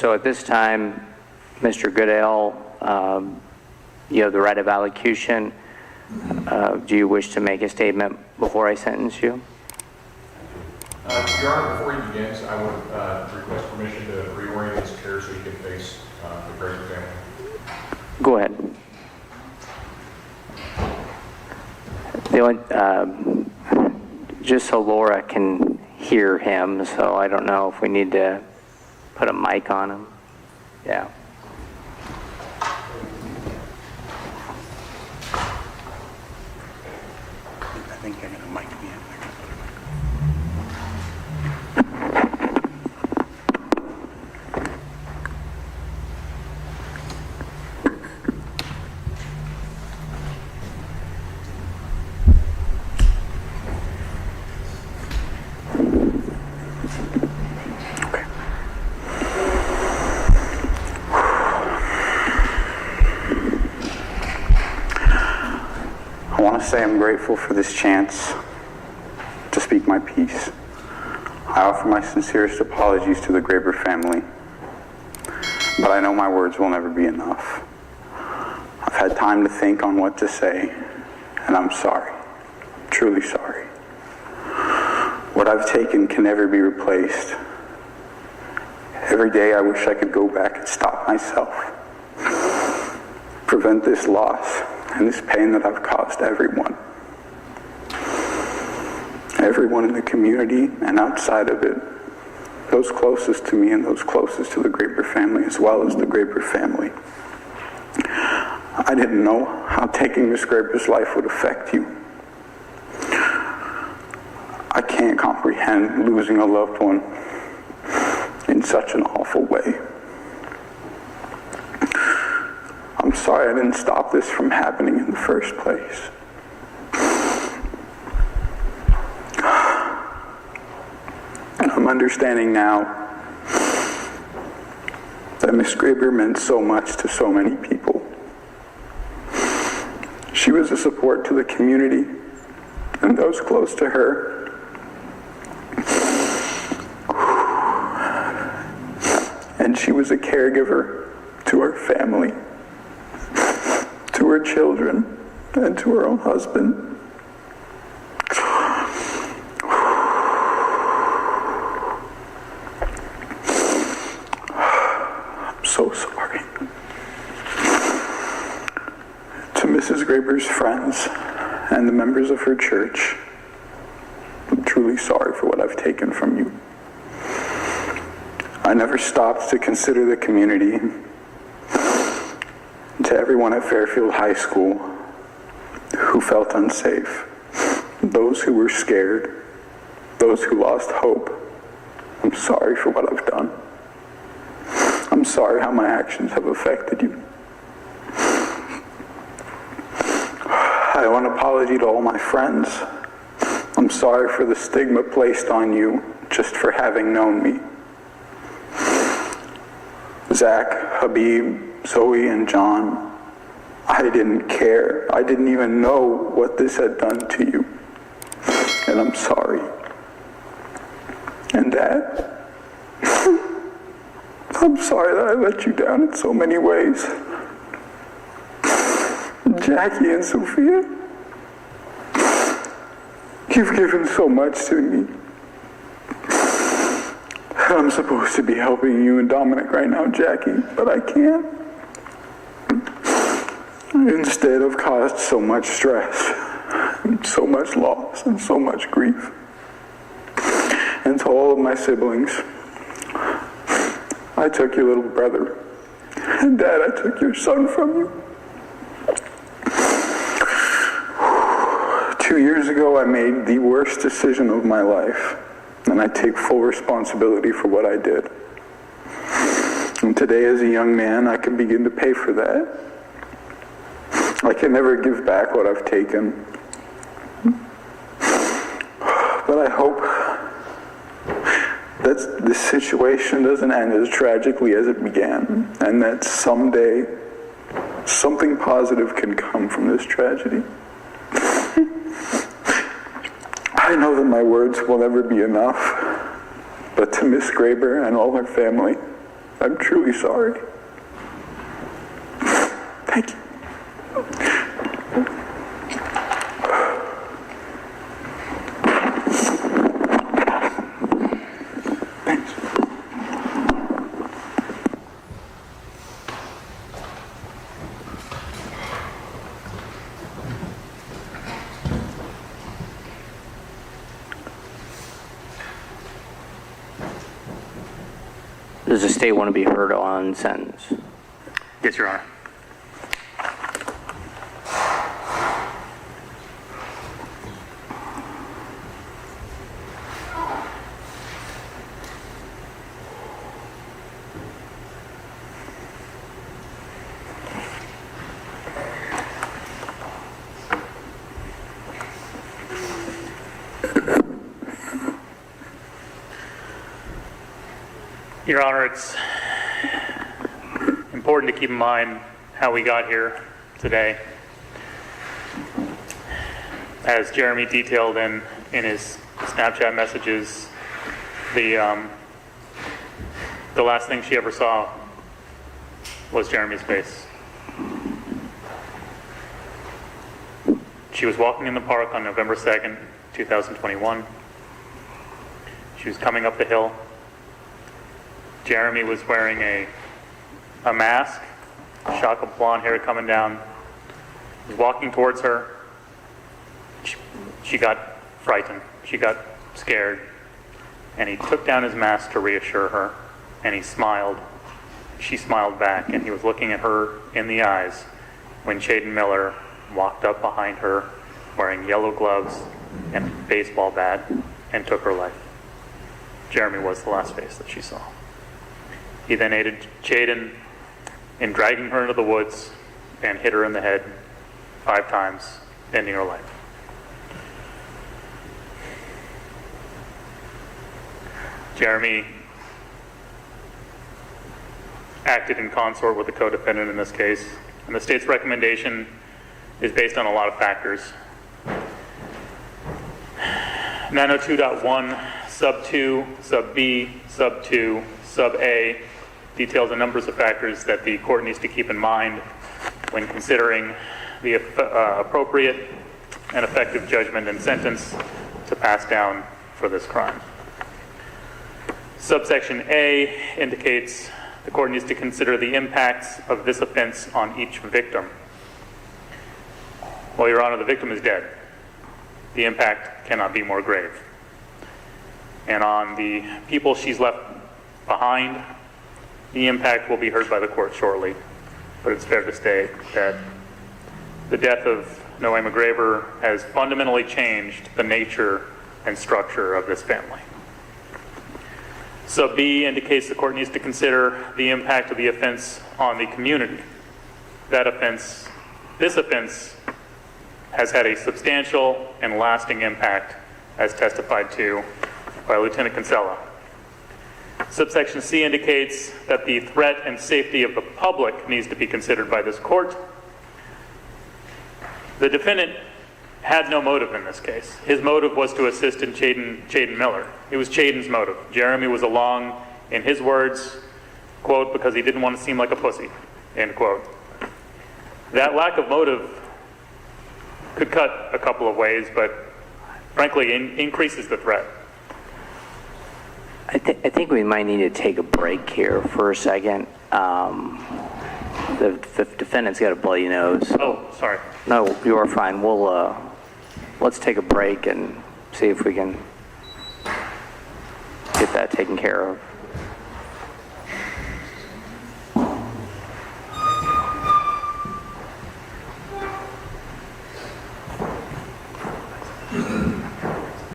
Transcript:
So at this time, Mr. Goodale, you have the right of allocution. Do you wish to make a statement before I sentence you? Your Honor, before he begins, I would request permission to reorient his chair so he can face the Graber family. Go ahead. The only, just so Laura can hear him, so I don't know if we need to put a mic on him. Yeah. I think they're going to mic me in. I want to say I'm grateful for this chance to speak my piece. I offer my sincerest apologies to the Graber family, but I know my words will never be enough. I've had time to think on what to say, and I'm sorry, truly sorry. What I've taken can never be replaced. Every day I wish I could go back and stop myself, prevent this loss and this pain that I've caused everyone. Everyone in the community and outside of it, those closest to me and those closest to the Graber family, as well as the Graber family. I didn't know how taking Miss Graber's life would affect you. I can't comprehend losing a loved one in such an awful way. I'm sorry I didn't stop this from happening in the first place. And I'm understanding now that Miss Graber meant so much to so many people. She was a support to the community and those close to her. And she was a caregiver to her family, to her children, and to her own husband. I'm so sorry. To Mrs. Graber's friends and the members of her church, I'm truly sorry for what I've taken from you. I never stopped to consider the community. To everyone at Fairfield High School who felt unsafe, those who were scared, those who lost hope, I'm sorry for what I've done. I'm sorry how my actions have affected you. I owe an apology to all my friends. I'm sorry for the stigma placed on you just for having known me. Zach, Habib, Zoe, and John, I didn't care. I didn't even know what this had done to you. And I'm sorry. And Dad, I'm sorry that I let you down in so many ways. Jackie and Sophia, you've given so much to me. I'm supposed to be helping you and Dominic right now, Jackie, but I can't. Instead, I've caused so much stress, and so much loss, and so much grief. And to all of my siblings, I took your little brother. And Dad, I took your son from you. 2 years ago, I made the worst decision of my life. And I take full responsibility for what I did. And today, as a young man, I can begin to pay for that. I can never give back what I've taken. But I hope that this situation doesn't end as tragically as it began, and that someday something positive can come from this tragedy. I know that my words will never be enough, but to Miss Graber and all her family, I'm truly sorry. Thank you. Thanks. Does the state want to be heard on sentence? Yes, Your Honor. Your Honor, it's important to keep in mind how we got here today. As Jeremy detailed in his Snapchat messages, the last thing she ever saw was Jeremy's face. She was walking in the park on November 2nd, 2021. She was coming up the hill. Jeremy was wearing a mask, shock of blonde hair coming down. He was walking towards her. She got frightened. She got scared. And he took down his mask to reassure her. And he smiled. She smiled back. And he was looking at her in the eyes when Chaden Miller walked up behind her wearing yellow gloves and a baseball bat and took her life. Jeremy was the last face that she saw. He then aided Chaden in dragging her into the woods and hit her in the head 5 times, ending her life. Jeremy acted in consort with the co-defendant in this case, and the state's recommendation is based on a lot of factors. 902.1 sub 2, sub B, sub 2, sub A details a number of factors that the court needs to keep in mind when considering the appropriate and effective judgment and sentence to pass down for this crime. Subsection A indicates the court needs to consider the impacts of this offense on each victim. Well, Your Honor, the victim is dead. The impact cannot be more grave. And on the people she's left behind, the impact will be heard by the court shortly. But it's fair to state that the death of Noe McGraver has fundamentally changed the nature and structure of this family. Sub B indicates the court needs to consider the impact of the offense on the community. This offense has had a substantial and lasting impact as testified to by Lieutenant Kinsella. Subsection C indicates that the threat and safety of the public needs to be considered by this court. The defendant had no motive in this case. His motive was to assist in Chaden Miller. It was Chaden's motive. Jeremy was along, in his words, quote, because he didn't want to seem like a pussy, end quote. That lack of motive could cut a couple of ways, but frankly increases the threat. I think we might need to take a break here for a second. The defendant's got a bloody nose. Oh, sorry. No, you are fine. We'll let's take a break and see if we can get that taken care of.